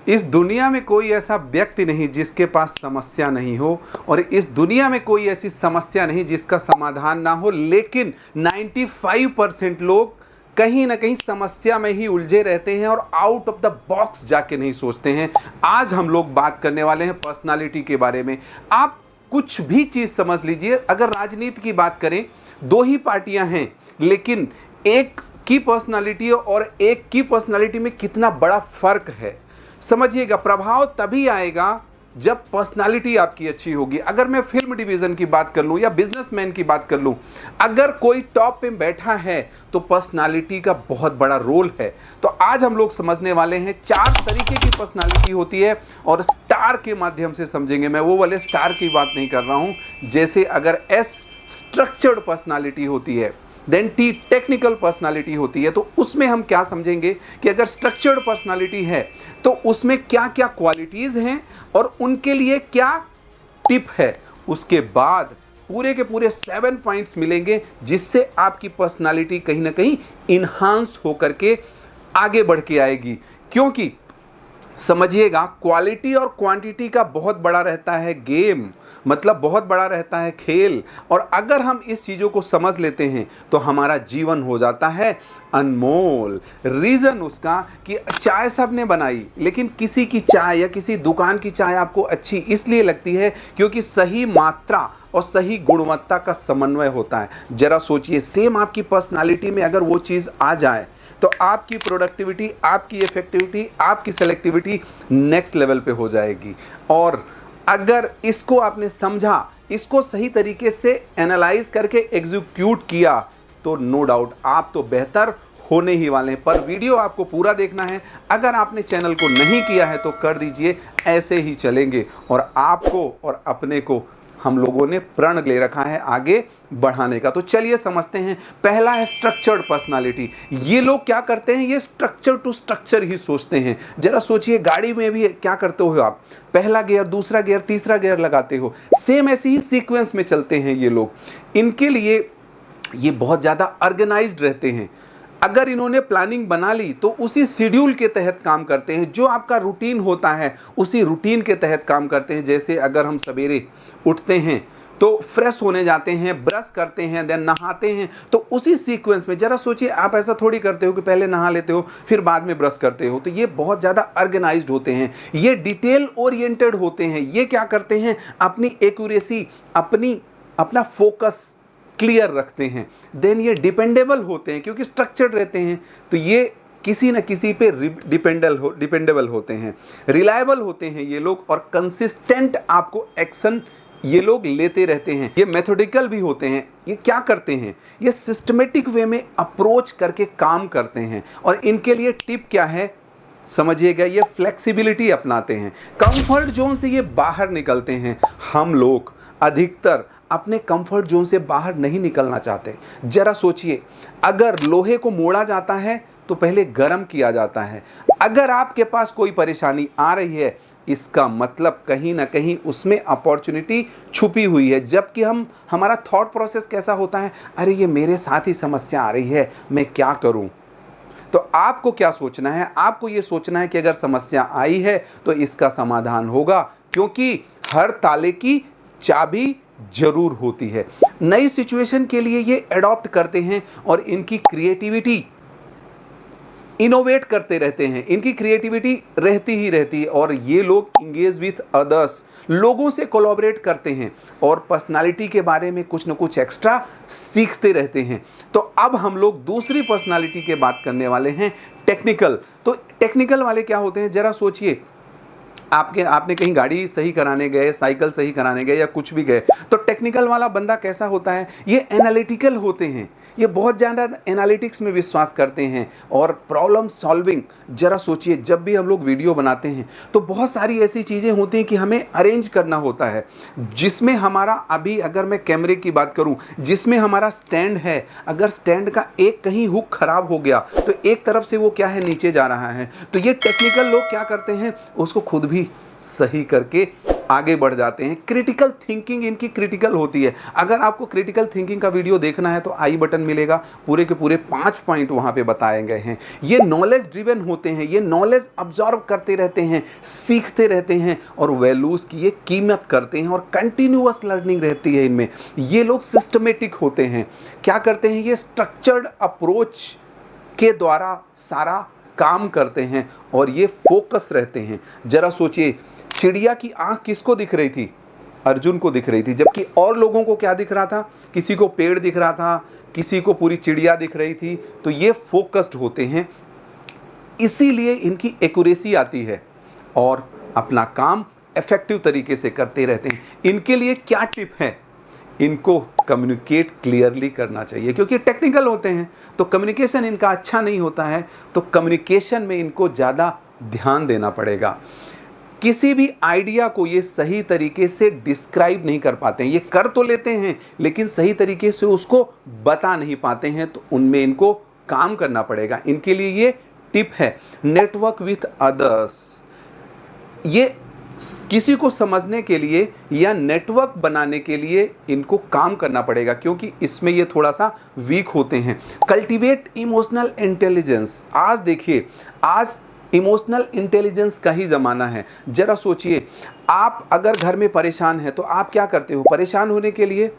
इस दुनिया में कोई ऐसा व्यक्ति नहीं जिसके पास समस्या नहीं हो, और इस दुनिया में कोई ऐसी समस्या नहीं जिसका समाधान ना हो, लेकिन 95% लोग कहीं ना कहीं समस्या में ही उलझे रहते हैं और आउट ऑफ द बॉक्स जाके नहीं सोचते हैं। आज हम लोग बात करने वाले हैं पर्सनालिटी के बारे में। आप कुछ भी चीज़ समझ लीजिए, अगर राजनीति की बात करें, दो ही पार्टियां हैं, लेकिन एक की पर्सनालिटी और एक की पर्सनालिटी में कितना बड़ा फर्क है समझिएगा। प्रभाव तभी आएगा जब पर्सनालिटी आपकी अच्छी होगी। अगर मैं फिल्म डिवीजन की बात कर लूं या बिजनेसमैन की बात कर लूं, अगर कोई टॉप पे बैठा है तो पर्सनालिटी का बहुत बड़ा रोल है। तो आज हम लोग समझने वाले हैं 4 तरीके की पर्सनालिटी होती है और स्टार के माध्यम से समझेंगे। मैं वो वाले स्टार की बात नहीं कर रहा हूं। जैसे अगर एस स्ट्रक्चर्ड पर्सनालिटी होती है, देन टी टेक्निकल पर्सनालिटी होती है। तो उसमें हम क्या समझेंगे कि अगर स्ट्रक्चर्ड पर्सनालिटी है तो उसमें क्या क्या क्वालिटीज़ हैं और उनके लिए क्या टिप है। उसके बाद पूरे के पूरे 7 पॉइंट्स मिलेंगे जिससे आपकी पर्सनालिटी कहीं ना कहीं इन्हांस होकर के आगे बढ़ के आएगी। क्योंकि समझिएगा, क्वालिटी और क्वांटिटी का बहुत बड़ा रहता है गेम, मतलब बहुत बड़ा रहता है खेल। और अगर हम इस चीज़ों को समझ लेते हैं तो हमारा जीवन हो जाता है अनमोल। रीज़न उसका कि चाय सबने बनाई, लेकिन किसी की चाय या किसी दुकान की चाय आपको अच्छी इसलिए लगती है क्योंकि सही मात्रा और सही गुणवत्ता का समन्वय होता है। जरा सोचिए, सेम आपकी पर्सनालिटी में अगर वो चीज़ आ जाए तो आपकी प्रोडक्टिविटी, आपकी इफेक्टिविटी, आपकी सेलेक्टिविटी नेक्स्ट लेवल पे हो जाएगी। और अगर इसको आपने समझा, इसको सही तरीके से एनालाइज करके एग्जीक्यूट किया, तो नो डाउट आप तो बेहतर होने ही वाले हैं। पर वीडियो आपको पूरा देखना है। अगर आपने चैनल को नहीं किया है तो कर दीजिए, ऐसे ही चलेंगे और आपको और अपने को हम लोगों ने प्रण ले रखा है आगे बढ़ाने का। तो चलिए समझते हैं। पहला है स्ट्रक्चर्ड पर्सनालिटी। ये लोग क्या करते हैं, ये स्ट्रक्चर टू स्ट्रक्चर ही सोचते हैं। जरा सोचिए, गाड़ी में भी क्या करते हो आप, पहला गियर, दूसरा गियर, तीसरा गियर लगाते हो, सेम ऐसे ही सीक्वेंस में चलते हैं ये लोग। इनके लिए ये बहुत ज़्यादा ऑर्गेनाइज्ड रहते हैं। अगर इन्होंने प्लानिंग बना ली तो उसी शेड्यूल के तहत काम करते हैं। जो आपका रूटीन होता है उसी रूटीन के तहत काम करते हैं। जैसे अगर हम सवेरे उठते हैं तो फ्रेश होने जाते हैं, ब्रश करते हैं, देन नहाते हैं, तो उसी सीक्वेंस में जरा सोचिए, आप ऐसा थोड़ी करते हो कि पहले नहा लेते हो फिर बाद में ब्रश करते हो। तो ये बहुत ज़्यादा ऑर्गेनाइज्ड होते हैं, ये डिटेल ओरिएंटेड होते हैं। ये क्या करते हैं, अपनी एक्यूरेसी, अपना फोकस क्लियर रखते हैं। देन ये डिपेंडेबल होते हैं क्योंकि स्ट्रक्चर्ड रहते हैं। तो ये किसी न किसी पे डिपेंडेबल होते हैं, रिलायबल होते हैं ये लोग, और कंसिस्टेंट आपको एक्शन ये लोग लेते रहते हैं। ये मेथोडिकल भी होते हैं। ये क्या करते हैं, ये सिस्टमेटिक वे में अप्रोच करके काम करते हैं। और इनके लिए टिप क्या है समझिएगा, ये फ्लेक्सिबिलिटी अपनाते हैं। कंफर्ट जोन से ये बाहर निकलते हैं। हम लोग अधिकतर अपने कंफर्ट जोन से बाहर नहीं निकलना चाहते। जरा सोचिए, अगर लोहे को मोड़ा जाता है तो पहले गर्म किया जाता है। अगर आपके पास कोई परेशानी आ रही है, इसका मतलब कहीं ना कहीं उसमें अपॉर्चुनिटी छुपी हुई है। जबकि हमारा थॉट प्रोसेस कैसा होता है, अरे ये मेरे साथ ही समस्या आ रही है, मैं क्या करूं। तो आपको क्या सोचना है, आपको ये सोचना है कि अगर समस्या आई है तो इसका समाधान होगा, क्योंकि हर ताले की चाबी जरूर होती है। नई सिचुएशन के लिए ये अडॉप्ट करते हैं और इनकी क्रिएटिविटी इनोवेट करते रहते हैं। इनकी क्रिएटिविटी रहती ही रहती है। और ये लोग इंगेज विथ अदर्स, लोगों से कोलैबोरेट करते हैं और पर्सनालिटी के बारे में कुछ न कुछ एक्स्ट्रा सीखते रहते हैं। तो अब हम लोग दूसरी पर्सनालिटी की बात करने वाले हैं, टेक्निकल। तो टेक्निकल वाले क्या होते हैं, जरा सोचिए, आपने कहीं गाड़ी सही कराने गए, साइकिल सही कराने गए या कुछ भी गए, तो टेक्निकल वाला बंदा कैसा होता है, ये एनालिटिकल होते हैं। ये बहुत ज़्यादा एनालिटिक्स में विश्वास करते हैं और प्रॉब्लम सॉल्विंग। जरा सोचिए, जब भी हम लोग वीडियो बनाते हैं तो बहुत सारी ऐसी चीज़ें होती हैं कि हमें अरेंज करना होता है, जिसमें हमारा, अभी अगर मैं कैमरे की बात करूं, जिसमें हमारा स्टैंड है, अगर स्टैंड का एक कहीं हुक खराब हो गया तो एक तरफ से वो क्या है, नीचे जा रहा है। तो ये टेक्निकल लोग क्या करते हैं, उसको खुद भी सही करके आगे बढ़ जाते हैं। क्रिटिकल थिंकिंग इनकी क्रिटिकल होती है। अगर आपको क्रिटिकल थिंकिंग का वीडियो देखना है तो आई बटन मिलेगा, पूरे के पूरे 5 पॉइंट वहाँ पे बताए गए हैं। ये नॉलेज ड्रिवन होते हैं, ये नॉलेज अब्जॉर्व करते रहते हैं, सीखते रहते हैं और वैल्यूज़ की ये कीमत करते हैं और कंटिन्यूअस लर्निंग रहती है इनमें। ये लोग सिस्टमेटिक होते हैं। क्या करते हैं, ये स्ट्रक्चर्ड अप्रोच के द्वारा सारा काम करते हैं और ये फोकस रहते हैं। जरा सोचिए, चिड़िया की आंख किसको दिख रही थी? अर्जुन को दिख रही थी, जबकि और लोगों को क्या दिख रहा था? किसी को पेड़ दिख रहा था, किसी को पूरी चिड़िया दिख रही थी। तो ये फोकस्ड होते हैं, इसीलिए इनकी एक्यूरेसी आती है और अपना काम इफेक्टिव तरीके से करते रहते हैं। इनके लिए क्या टिप है? इनको कम्युनिकेट क्लियरली करना चाहिए, क्योंकि टेक्निकल होते हैं तो कम्युनिकेशन इनका अच्छा नहीं होता है, तो कम्युनिकेशन में इनको ज़्यादा ध्यान देना पड़ेगा। किसी भी आइडिया को ये सही तरीके से डिस्क्राइब नहीं कर पाते हैं। ये कर तो लेते हैं लेकिन सही तरीके से उसको बता नहीं पाते हैं, तो उनमें इनको काम करना पड़ेगा। इनके लिए ये टिप है, नेटवर्क विथ अदर्स। ये किसी को समझने के लिए या नेटवर्क बनाने के लिए इनको काम करना पड़ेगा, क्योंकि इसमें ये थोड़ा सा वीक होते हैं। Cultivate emotional intelligence. आज देखिए, आज इमोशनल इंटेलिजेंस का ही ज़माना है। ज़रा सोचिए, आप अगर घर में परेशान हैं तो आप क्या करते हो? परेशान होने के लिए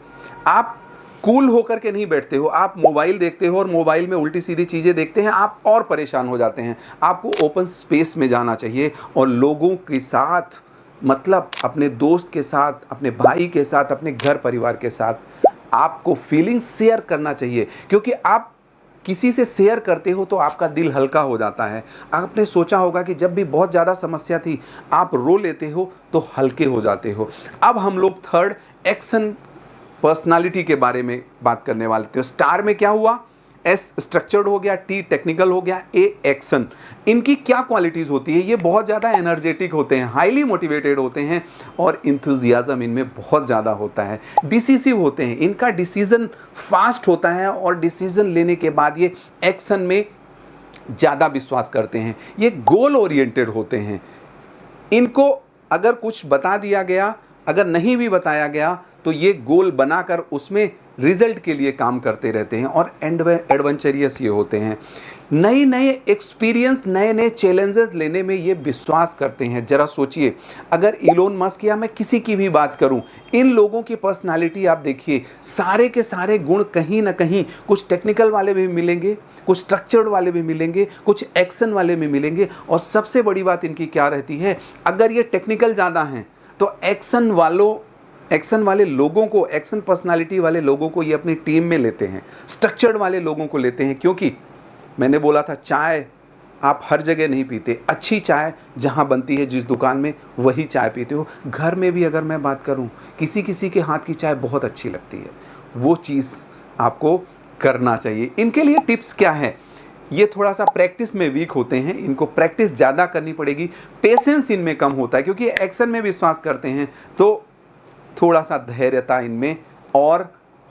आप कूल होकर के नहीं बैठते हो, आप मोबाइल देखते हो और मोबाइल में उल्टी सीधी चीज़ें देखते हैं, आप और परेशान हो जाते हैं। आपको ओपन स्पेस में जाना चाहिए और लोगों के साथ, मतलब अपने दोस्त के साथ, अपने भाई के साथ, अपने घर परिवार के साथ आपको फीलिंग शेयर करना चाहिए, क्योंकि आप किसी से शेयर करते हो तो आपका दिल हल्का हो जाता है। आपने सोचा होगा कि जब भी बहुत ज़्यादा समस्या थी आप रो लेते हो तो हल्के हो जाते हो। अब हम लोग थर्ड एक्शन पर्सनालिटी के बारे में बात करने वाले थे। स्टार में क्या हुआ? एस स्ट्रक्चर्ड हो गया, टी टेक्निकल हो गया, ए एक्शन। इनकी क्या क्वालिटीज़ होती है? ये बहुत ज़्यादा एनर्जेटिक होते हैं, हाईली मोटिवेटेड होते हैं और इंथुजियाज्म इनमें बहुत ज़्यादा होता है। डिसीसिव होते हैं, इनका डिसीजन फास्ट होता है और डिसीजन लेने के बाद ये एक्शन में ज़्यादा विश्वास करते हैं। ये गोल ओरिएंटेड होते हैं। इनको अगर कुछ बता दिया गया, अगर नहीं भी बताया गया तो ये गोल बनाकर उसमें रिजल्ट के लिए काम करते रहते हैं और एडवेंचरियस ये होते हैं। नए नए एक्सपीरियंस, नए नए चैलेंजेस लेने में ये विश्वास करते हैं। जरा सोचिए, अगर इलोन मस्क या मैं किसी की भी बात करूं, इन लोगों की पर्सनालिटी आप देखिए, सारे के सारे गुण कहीं ना कहीं कुछ टेक्निकल वाले भी मिलेंगे, कुछ स्ट्रक्चर्ड वाले भी मिलेंगे, कुछ एक्शन वाले भी मिलेंगे। और सबसे बड़ी बात इनकी क्या रहती है, अगर ये टेक्निकल ज़्यादा हैं तो एक्शन वाले लोगों को, एक्शन पर्सनालिटी वाले लोगों को ये अपनी टीम में लेते हैं, स्ट्रक्चर्ड वाले लोगों को लेते हैं। क्योंकि मैंने बोला था, चाय आप हर जगह नहीं पीते, अच्छी चाय जहाँ बनती है जिस दुकान में, वही चाय पीते हो। घर में भी अगर मैं बात करूँ, किसी किसी के हाथ की चाय बहुत अच्छी लगती है, वो चीज़ आपको करना चाहिए। इनके लिए टिप्स क्या है? ये थोड़ा सा प्रैक्टिस में वीक होते हैं, इनको प्रैक्टिस ज़्यादा करनी पड़ेगी। पेशेंस इनमें कम होता है, क्योंकि एक्शन में विश्वास करते हैं तो थोड़ा सा धैर्यता इनमें और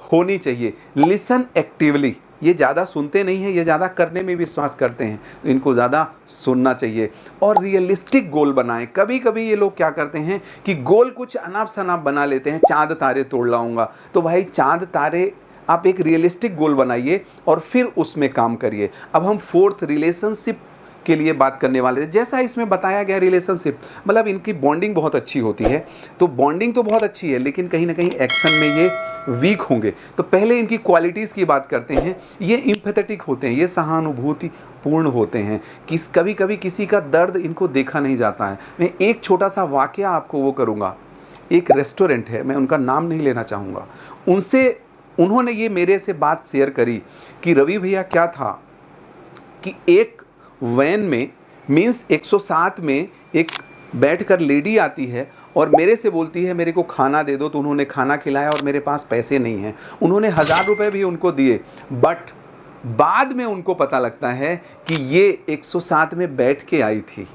होनी चाहिए। लिसन एक्टिवली, ये ज़्यादा सुनते नहीं हैं, ये ज़्यादा करने में विश्वास करते हैं, तो इनको ज़्यादा सुनना चाहिए। और रियलिस्टिक गोल बनाएं। कभी कभी ये लोग क्या करते हैं कि गोल कुछ अनाप शनाप बना लेते हैं, चांद तारे तोड़ लाऊंगा। तो भाई चांद तारे, आप एक रियलिस्टिक गोल बनाइए और फिर उसमें काम करिए। अब हम फोर्थ रिलेशनशिप के लिए बात करने वाले थे। जैसा इसमें बताया गया, रिलेशनशिप मतलब इनकी बॉन्डिंग बहुत अच्छी होती है। तो बॉन्डिंग तो बहुत अच्छी है, लेकिन कहीं ना कहीं एक्शन में ये वीक होंगे। तो पहले इनकी क्वालिटीज़ की बात करते हैं। ये इम्पैथेटिक होते हैं, ये सहानुभूति पूर्ण होते हैं। कभी कभी किसी का दर्द इनको देखा नहीं जाता है। मैं एक छोटा सा वाकया आपको वो करूँगा। एक रेस्टोरेंट है, मैं उनका नाम नहीं लेना चाहूँगा, उन्होंने ये मेरे से बात शेयर करी कि रवि भैया क्या था कि एक वैन में, मीन्स 107 में एक बैठकर लेडी आती है और मेरे से बोलती है मेरे को खाना दे दो। तो उन्होंने खाना खिलाया और मेरे पास पैसे नहीं हैं। उन्होंने 1000 रुपये भी उनको दिए, बट बाद में उनको पता लगता है कि ये 107 में बैठ के आई थी।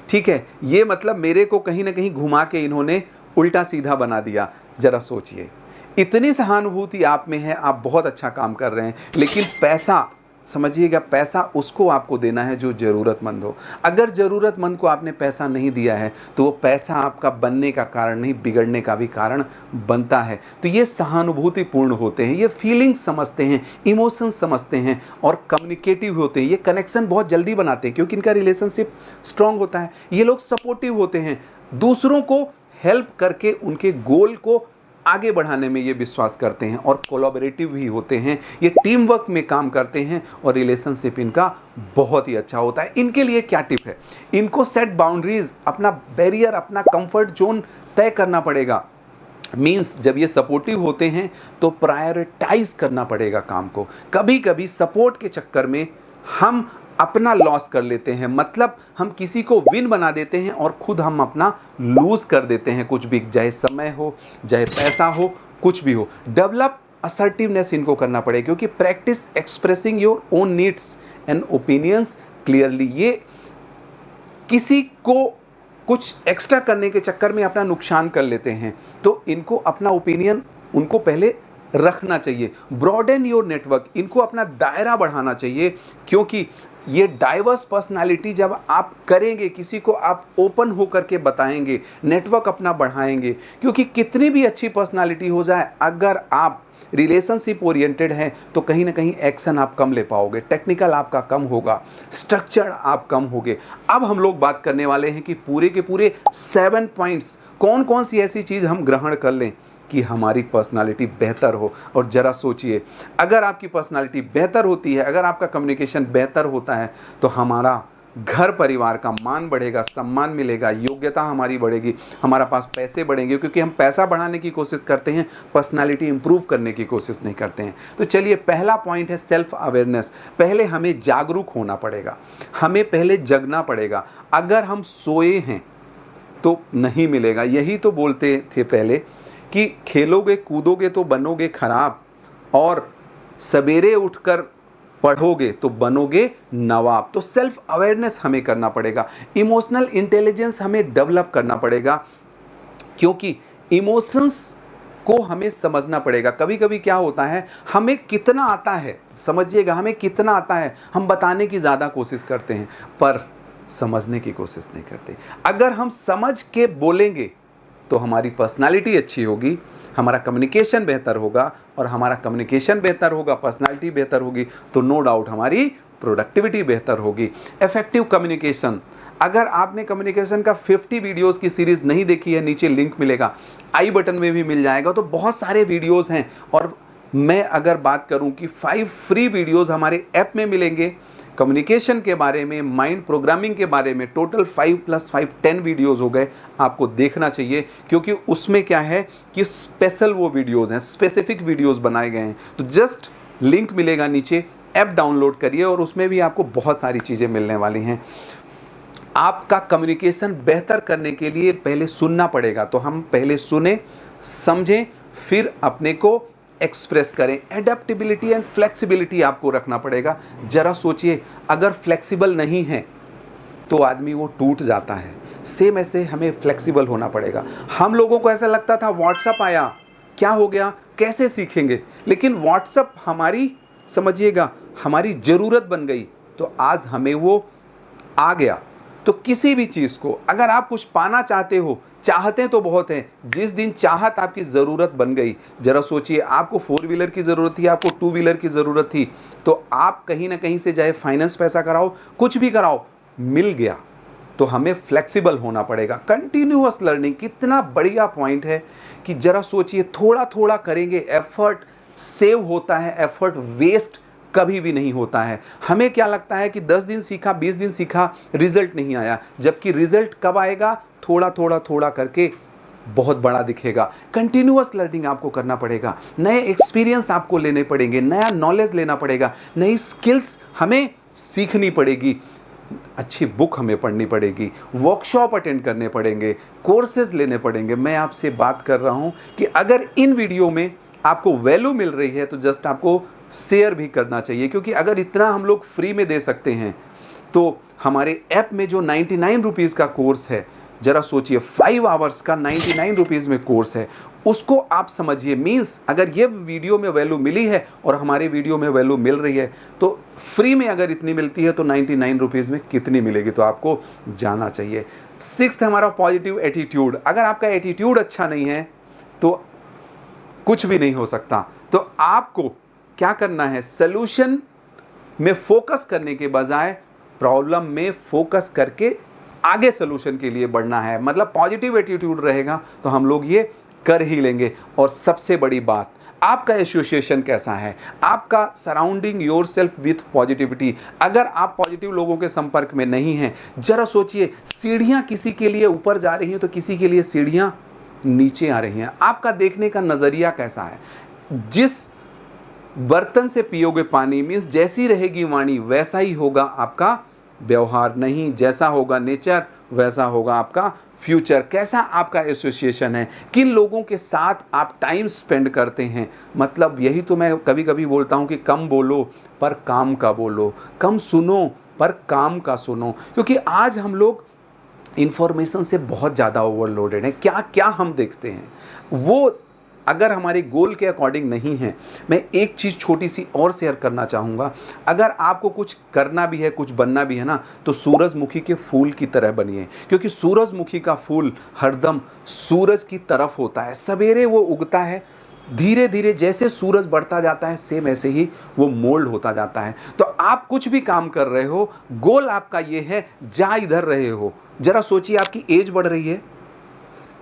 ठीक है, ये मतलब मेरे को कहीं ना कहीं घुमा के इन्होंने उल्टा सीधा बना दिया। ज़रा सोचिए, इतनी सहानुभूति आप में है, आप बहुत अच्छा काम कर रहे हैं, लेकिन पैसा समझिएगा, पैसा उसको आपको देना है जो ज़रूरतमंद हो। अगर ज़रूरतमंद को आपने पैसा नहीं दिया है तो वो पैसा आपका बनने का कारण नहीं, बिगड़ने का भी कारण बनता है। तो ये सहानुभूतिपूर्ण होते हैं, ये फीलिंग्स समझते हैं, इमोशंस समझते हैं और कम्युनिकेटिव होते हैं। ये कनेक्शन बहुत जल्दी बनाते हैं क्योंकि इनका रिलेशनशिप स्ट्रांग होता है। ये लोग सपोर्टिव होते हैं, दूसरों को हेल्प करके उनके गोल को आगे बढ़ाने में ये विश्वास करते हैं और कोलैबोरेटिव भी होते हैं। ये टीम वर्क में काम करते हैं और रिलेशनशिप इनका बहुत ही अच्छा होता है। इनके लिए क्या टिप है? इनको सेट बाउंड्रीज, अपना बैरियर, अपना कंफर्ट जोन तय करना पड़ेगा। मीन्स जब ये सपोर्टिव होते हैं तो प्रायोरिटाइज करना पड़ेगा काम को। कभी कभी सपोर्ट के चक्कर में हम अपना लॉस कर लेते हैं, मतलब हम किसी को विन बना देते हैं और खुद हम अपना लूज कर देते हैं। कुछ भी, चाहे समय हो, चाहे पैसा हो, कुछ भी हो। डेवलप असर्टिवनेस इनको करना पड़ेगा क्योंकि practice expressing your own needs and opinions clearly. ये किसी को कुछ एक्स्ट्रा करने के चक्कर में अपना नुकसान कर लेते हैं, तो इनको अपना ओपिनियन उनको पहले रखना चाहिए। ब्रॉडन योर नेटवर्क, इनको अपना दायरा बढ़ाना चाहिए क्योंकि ये डाइवर्स पर्सनालिटी जब आप करेंगे, किसी को आप ओपन होकर के बताएंगे, नेटवर्क अपना बढ़ाएंगे। क्योंकि कितनी भी अच्छी पर्सनालिटी हो जाए, अगर आप रिलेशनशिप ओरिएंटेड हैं तो कहीं ना कहीं एक्शन आप कम ले पाओगे, टेक्निकल आपका कम होगा, स्ट्रक्चर आप कम होगे। अब हम लोग बात करने वाले हैं कि पूरे के पूरे 7 पॉइंट्स कौन कौन सी ऐसी चीज़ हम ग्रहण कर लें कि हमारी पर्सनालिटी बेहतर हो। और ज़रा सोचिए, अगर आपकी पर्सनालिटी बेहतर होती है, अगर आपका कम्युनिकेशन बेहतर होता है तो हमारा घर परिवार का मान बढ़ेगा, सम्मान मिलेगा, योग्यता हमारी बढ़ेगी, हमारा पास पैसे बढ़ेंगे क्योंकि हम पैसा बढ़ाने की कोशिश करते हैं, पर्सनालिटी इंप्रूव करने की कोशिश नहीं करते हैं। तो चलिए, पहला पॉइंट है सेल्फ अवेयरनेस। पहले हमें जागरूक होना पड़ेगा, हमें पहले जगना पड़ेगा। अगर हम सोए हैं तो नहीं मिलेगा। यही तो बोलते थे पहले कि खेलोगे कूदोगे तो बनोगे खराब, और सवेरे उठकर पढ़ोगे तो बनोगे नवाब। तो सेल्फ अवेयरनेस हमें करना पड़ेगा। इमोशनल इंटेलिजेंस हमें डेवलप करना पड़ेगा क्योंकि इमोशंस को हमें समझना पड़ेगा। कभी कभी क्या होता है, हमें कितना आता है, समझिएगा, हमें कितना आता है, हम बताने की ज़्यादा कोशिश करते हैं पर समझने की कोशिश नहीं करते। अगर हम समझ के बोलेंगे तो हमारी पर्सनालिटी अच्छी होगी, हमारा कम्युनिकेशन बेहतर होगा, और हमारा कम्युनिकेशन बेहतर होगा, पर्सनालिटी बेहतर होगी, तो नो डाउट हमारी प्रोडक्टिविटी बेहतर होगी। इफेक्टिव कम्युनिकेशन, अगर आपने कम्युनिकेशन का 50 वीडियोस की सीरीज़ नहीं देखी है, नीचे लिंक मिलेगा, आई बटन में भी मिल जाएगा। तो बहुत सारे वीडियोस हैं, और मैं अगर बात करूं कि 5 फ्री वीडियोस हमारे ऐप में मिलेंगे कम्युनिकेशन के बारे में, माइंड प्रोग्रामिंग के बारे में। टोटल 5 + 5 10 वीडियोज़ हो गए, आपको देखना चाहिए क्योंकि उसमें क्या है कि स्पेशल वो वीडियोज़ हैं, स्पेसिफिक वीडियोज़ बनाए गए हैं। तो जस्ट लिंक मिलेगा नीचे, ऐप डाउनलोड करिए और उसमें भी आपको बहुत सारी चीज़ें मिलने वाली हैं। आपका कम्युनिकेशन बेहतर करने के लिए पहले सुनना पड़ेगा, तो हम पहले सुने, समझें, फिर अपने को एक्सप्रेस करें। एडेप्टेबिलिटी एंड फ्लेक्सिबिलिटी आपको रखना पड़ेगा। जरा सोचिए, अगर फ्लेक्सिबल नहीं है तो आदमी वो टूट जाता है। सेम ऐसे हमें फ्लेक्सिबल होना पड़ेगा। हम लोगों को ऐसा लगता था व्हाट्सएप आया, क्या हो गया, कैसे सीखेंगे, लेकिन व्हाट्सएप हमारी, समझिएगा, हमारी ज़रूरत बन गई, तो आज हमें वो आ गया। तो किसी भी चीज़ को अगर आप कुछ पाना चाहते हो, चाहते तो बहुत हैं, जिस दिन चाहत आपकी ज़रूरत बन गई, जरा सोचिए, आपको 4 व्हीलर की ज़रूरत थी, आपको 2 व्हीलर की ज़रूरत थी, तो आप कहीं ना कहीं से चाहे फाइनेंस पैसा कराओ, कुछ भी कराओ, मिल गया। तो हमें फ्लेक्सिबल होना पड़ेगा। कंटिन्यूअस लर्निंग कितना बढ़िया पॉइंट है कि जरा सोचिए, थोड़ा थोड़ा करेंगे, एफर्ट सेव होता है, एफर्ट वेस्ट कभी भी नहीं होता है। हमें क्या लगता है कि 10 दिन सीखा, 20 दिन सीखा, रिजल्ट नहीं आया, जबकि रिजल्ट कब आएगा, थोड़ा थोड़ा थोड़ा करके बहुत बड़ा दिखेगा। कंटिन्यूअस लर्निंग आपको करना पड़ेगा, नए एक्सपीरियंस आपको लेने पड़ेंगे, नया नॉलेज लेना पड़ेगा, नई स्किल्स हमें सीखनी पड़ेगी, अच्छी बुक हमें पढ़नी पड़ेगी, वर्कशॉप अटेंड करने पड़ेंगे, कोर्सेज लेने पड़ेंगे। मैं आपसे बात कर रहा हूं कि अगर इन वीडियो में आपको वैल्यू मिल रही है तो जस्ट आपको शेयर भी करना चाहिए, क्योंकि अगर इतना हम लोग फ्री में दे सकते हैं तो हमारे ऐप में जो 99 रुपीज़ का कोर्स है, जरा सोचिए, 5 आवर्स का 99 रुपीज़ में कोर्स है, उसको आप समझिए। मीन्स अगर ये वीडियो में वैल्यू मिली है और हमारे वीडियो में वैल्यू मिल रही है, तो फ्री में अगर इतनी मिलती है तो 99 रुपीज़ में कितनी मिलेगी, तो आपको जाना चाहिए। 6th हमारा पॉजिटिव एटीट्यूड। अगर आपका एटीट्यूड अच्छा नहीं है तो कुछ भी नहीं हो सकता। तो आपको क्या करना है, सॉल्यूशन में फोकस करने के बजाय प्रॉब्लम में फोकस करके आगे सॉल्यूशन के लिए बढ़ना है। मतलब पॉजिटिव एटीट्यूड रहेगा तो हम लोग ये कर ही लेंगे। और सबसे बड़ी बात, आपका एसोसिएशन कैसा है, आपका सराउंडिंग योरसेल्फ विथ पॉजिटिविटी। अगर आप पॉजिटिव लोगों के संपर्क में नहीं हैं, जरा सोचिए, सीढ़ियां किसी के लिए ऊपर जा रही हैं तो किसी के लिए सीढ़ियां नीचे आ रही हैं। आपका देखने का नजरिया कैसा है। जिस बर्तन से पियोगे पानी, मीन्स जैसी रहेगी वाणी वैसा ही होगा आपका व्यवहार। नहीं, जैसा होगा नेचर वैसा होगा आपका फ्यूचर। कैसा आपका एसोसिएशन है, किन लोगों के साथ आप टाइम स्पेंड करते हैं। मतलब यही तो मैं कभी कभी बोलता हूं कि कम बोलो पर काम का बोलो, कम सुनो पर काम का सुनो। क्योंकि आज हम लोग इंफॉर्मेशन से बहुत ज़्यादा ओवरलोडेड हैं। क्या क्या हम देखते हैं वो अगर हमारे गोल के अकॉर्डिंग नहीं है। मैं एक चीज़ छोटी सी और शेयर करना चाहूँगा। अगर आपको कुछ करना भी है, कुछ बनना भी है ना, तो सूरजमुखी के फूल की तरह बनिए। क्योंकि सूरजमुखी का फूल हरदम सूरज की तरफ होता है। सवेरे वो उगता है, धीरे धीरे जैसे सूरज बढ़ता जाता है सेम ऐसे ही वो मोल्ड होता जाता है। तो आप कुछ भी काम कर रहे हो, गोल आपका ये है, जा इधर रहे हो। जरा सोचिए, आपकी एज बढ़ रही है,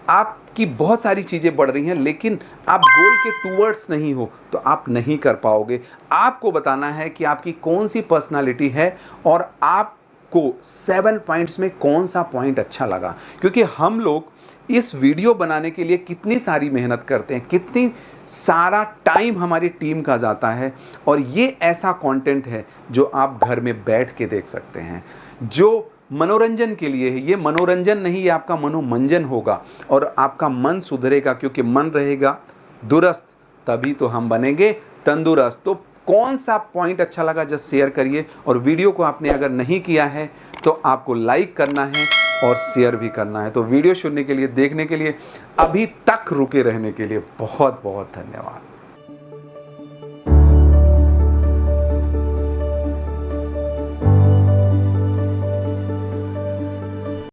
आपकी बहुत सारी चीज़ें बढ़ रही हैं, लेकिन आप गोल के टूवर्ड्स नहीं हो तो आप नहीं कर पाओगे। आपको बताना है कि आपकी कौन सी पर्सनालिटी है और आपको 7 पॉइंट्स में कौन सा पॉइंट अच्छा लगा। क्योंकि हम लोग इस वीडियो बनाने के लिए कितनी सारी मेहनत करते हैं, कितनी सारा टाइम हमारी टीम का जाता है, और ये ऐसा कंटेंट है जो आप घर में बैठ के देख सकते हैं, जो मनोरंजन के लिए है। ये मनोरंजन नहीं, ये आपका मनोमंजन होगा और आपका मन सुधरेगा। क्योंकि मन रहेगा दुरुस्त तभी तो हम बनेंगे तंदुरुस्त। तो कौन सा पॉइंट अच्छा लगा जस्ट शेयर करिए। और वीडियो को आपने अगर नहीं किया है तो आपको लाइक करना है और शेयर भी करना है। तो वीडियो सुनने के लिए, देखने के लिए, अभी तक रुके रहने के लिए बहुत बहुत धन्यवाद।